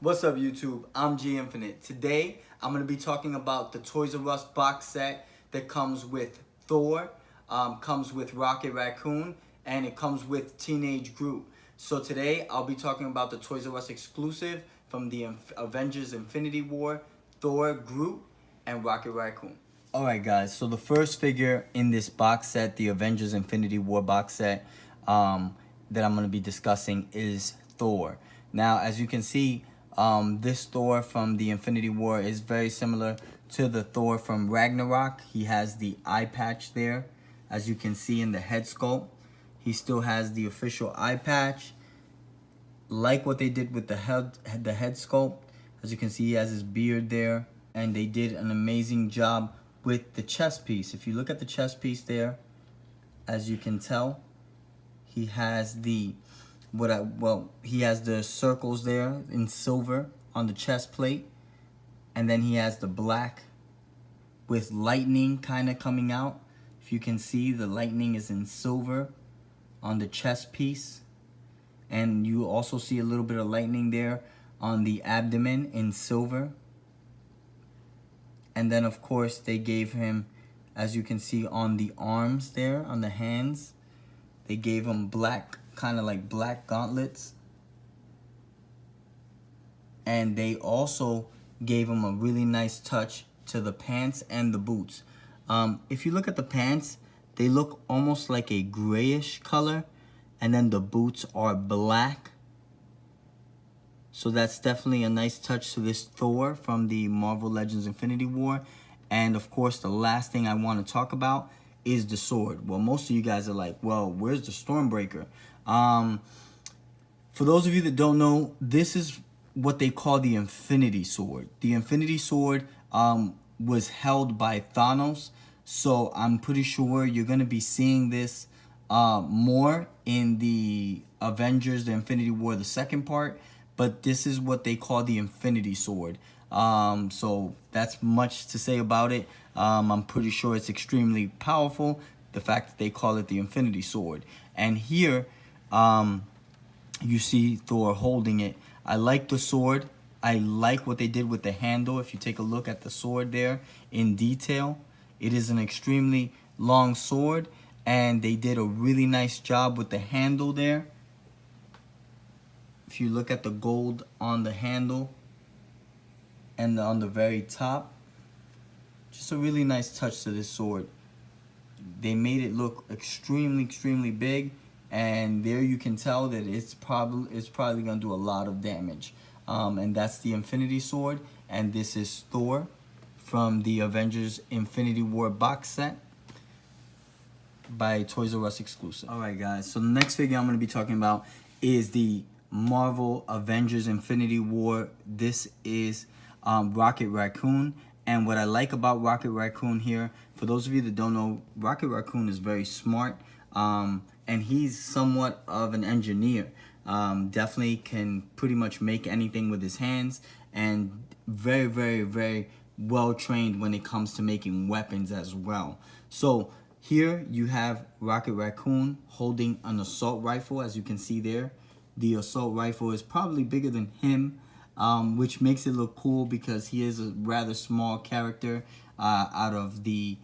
What's up, YouTube? I'm G Infinite. Today, I'm going to be talking about the Toys R Us box set that comes with Thor, comes with Rocket Raccoon, and it comes with Teenage Groot. So today, I'll be talking about the Toys R Us exclusive from the Avengers Infinity War, Thor, Groot, and Rocket Raccoon. Alright guys, so the first figure in this box set, the Avengers Infinity War box set, that I'm going to be discussing is Thor. Now, as you can see, this Thor from the Infinity War is very similar to the Thor from Ragnarok. He has the eye patch there, as you can see in the head sculpt. He still has the official eye patch, like what they did with the head sculpt. As you can see, he has his beard there, and they did an amazing job with the chest piece. If you look at the chest piece there, as you can tell, he has the he has the circles there in silver on the chest plate, and then he has the black with lightning kind of coming out. If you can see, the lightning is in silver on the chest piece, and you also see a little bit of lightning there on the abdomen in silver. And then of course they gave him, as you can see on the arms there, on the hands, they gave him black, kind of like black gauntlets. And they also gave him a really nice touch to the pants and the boots. If you look at the pants, they look almost like a grayish color, and then the boots are black. So that's definitely a nice touch to this Thor from the Marvel Legends Infinity War. And of course, the last thing I want to talk about is the sword. Well, most of you guys are like, well, where's the Stormbreaker? For those of you that don't know, this is what they call the Infinity Sword. The Infinity Sword was held by Thanos. So I'm pretty sure you're going to be seeing this more in the Avengers, the Infinity War, the second part. But this is what they call the Infinity Sword. So that's much to say about it. I'm pretty sure it's extremely powerful, the fact that they call it the Infinity Sword. And here, you see Thor holding it. I like the sword. I like what they did with the handle. If you take a look at the sword there in detail, it is an extremely long sword, and they did a really nice job with the handle there. If you look at the gold on the handle and on the very top, just a really nice touch to this sword. They made it look extremely big, and there you can tell that it's probably gonna do a lot of damage. And that's the Infinity Sword, and this is Thor from the Avengers Infinity War box set by Toys R Us exclusive. Alright guys, so the next figure I'm gonna be talking about is the Marvel Avengers Infinity War. This is Rocket Raccoon. And what I like about Rocket Raccoon here, for those of you that don't know, Rocket Raccoon is very smart, and he's somewhat of an engineer. Definitely can pretty much make anything with his hands, and very well trained when it comes to making weapons as well. So here you have Rocket Raccoon holding an assault rifle, as you can see there. The assault rifle is probably bigger than him, which makes it look cool because he is a rather small character out of the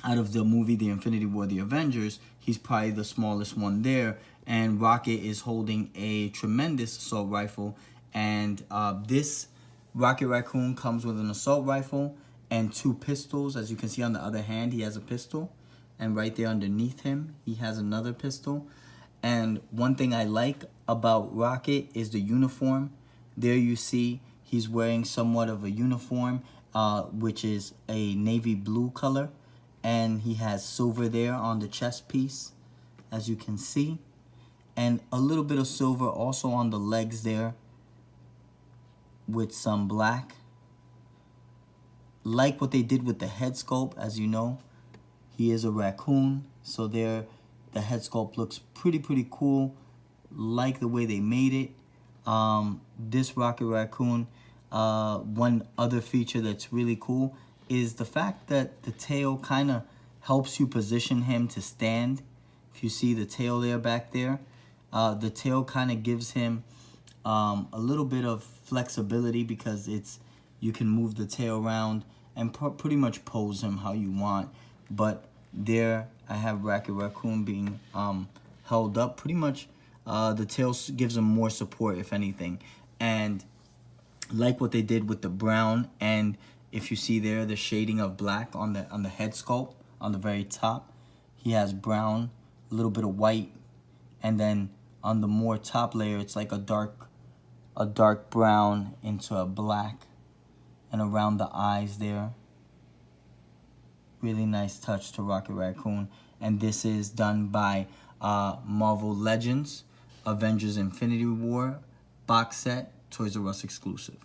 movie The Infinity War, The Avengers. He's probably the smallest one there, and Rocket is holding a tremendous assault rifle. And this Rocket Raccoon comes with an assault rifle and 2 pistols. As you can see on the other hand, he has a pistol, and right there underneath him, he has another pistol. And one thing I like about Rocket is the uniform. There you see he's wearing somewhat of a uniform, which is a navy blue color. And he has silver there on the chest piece, as you can see. And a little bit of silver also on the legs there with some black. Like what they did with the head sculpt, as you know, he is a raccoon. So there, the head sculpt looks pretty cool. Like the way they made it. This Rocket Raccoon, one other feature that's really cool is the fact that the tail kind of helps you position him to stand. If you see the tail there back there, the tail kind of gives him a little bit of flexibility because you can move the tail around and pretty much pose him how you want. But there I have Rocket Raccoon being held up. Pretty much the tail gives him more support, if anything. And like what they did with the brown, and if you see there, the shading of black on the head sculpt on the very top. He has brown, a little bit of white, and then on the more top layer, it's like a dark brown into a black, and around the eyes there. Really nice touch to Rocket Raccoon. And this is done by Marvel Legends, Avengers Infinity War box set, Toys R Us exclusive.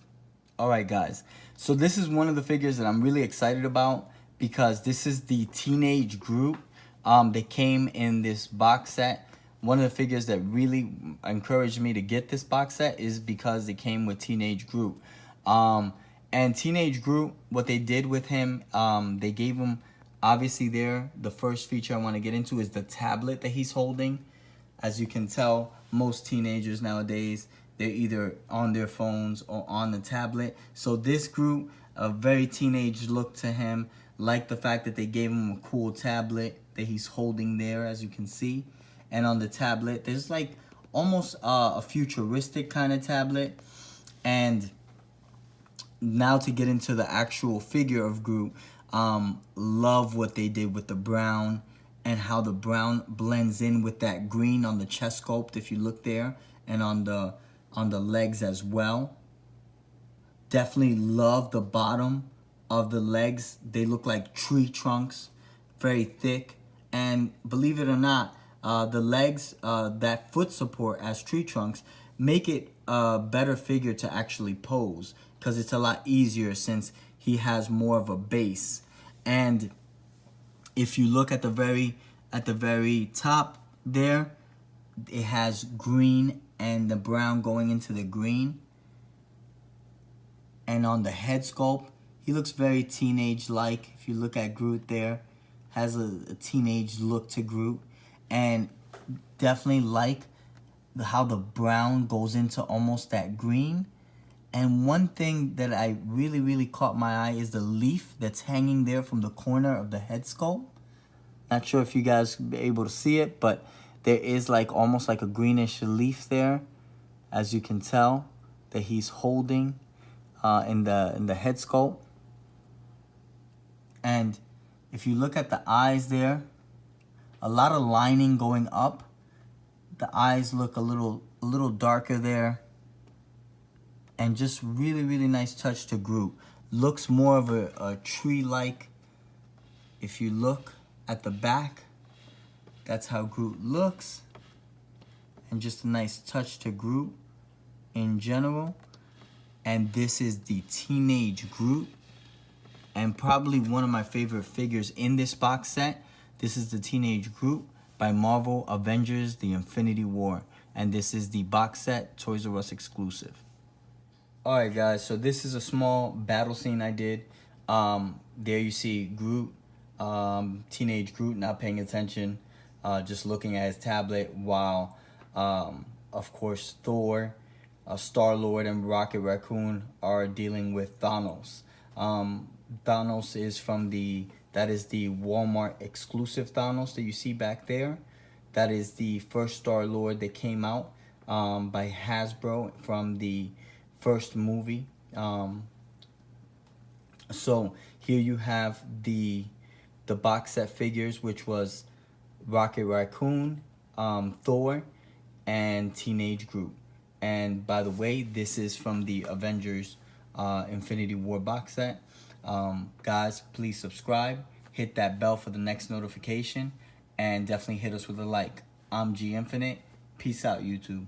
Alright guys, so this is one of the figures that I'm really excited about because this is the Teenage Groot. They came in this box set. One of the figures that really encouraged me to get this box set is because it came with Teenage Groot. And Teenage Groot, what they did with him, they gave him, obviously there, the first feature I want to get into is the tablet that he's holding. As you can tell, most teenagers nowadays, they're either on their phones or on the tablet. So this Groot, a very teenage look to him, like the fact that they gave him a cool tablet that he's holding there, as you can see. And on the tablet, there's like almost a futuristic kind of tablet. And now to get into the actual figure of Groot, love what they did with the brown and how the brown blends in with that green on the chest sculpt, if you look there, and on the legs as well. Definitely love the bottom of the legs. They look like tree trunks, very thick. And believe it or not, the legs, that foot support as tree trunks, make it a better figure to actually pose because it's a lot easier since he has more of a base. And if you look at the very top there, it has green and the brown going into the green. And on the head sculpt, he looks very teenage-like. If you look at Groot there, has a teenage look to Groot. And definitely like how the brown goes into almost that green. And one thing that I really caught my eye is the leaf that's hanging there from the corner of the head sculpt. Not sure if you guys be able to see it, but there is like almost like a greenish leaf there, as you can tell, that he's holding in the head sculpt. And if you look at the eyes there, a lot of lining going up. The eyes look a little darker there. And just really nice touch to Groot. Looks more of a tree-like. If you look at the back, that's how Groot looks. And just a nice touch to Groot in general. And this is the Teenage Groot. And probably one of my favorite figures in this box set. This is the Teenage Groot by Marvel Avengers, the Infinity War. And this is the box set, Toys R Us exclusive. Alright guys, so this is a small battle scene I did. There you see Groot, Teenage Groot not paying attention, just looking at his tablet while, of course, Thor, Star-Lord, and Rocket Raccoon are dealing with Thanos. Thanos is that is the Walmart exclusive Thanos that you see back there. That is the first Star-Lord that came out by Hasbro from the first movie. So here you have the box set figures, which was Rocket Raccoon, Thor, and Teenage Groot. And by the way, this is from the Avengers Infinity War box set. Guys, please subscribe, hit that bell for the next notification, and definitely hit us with a like. I'm G Infinite. Peace out, YouTube.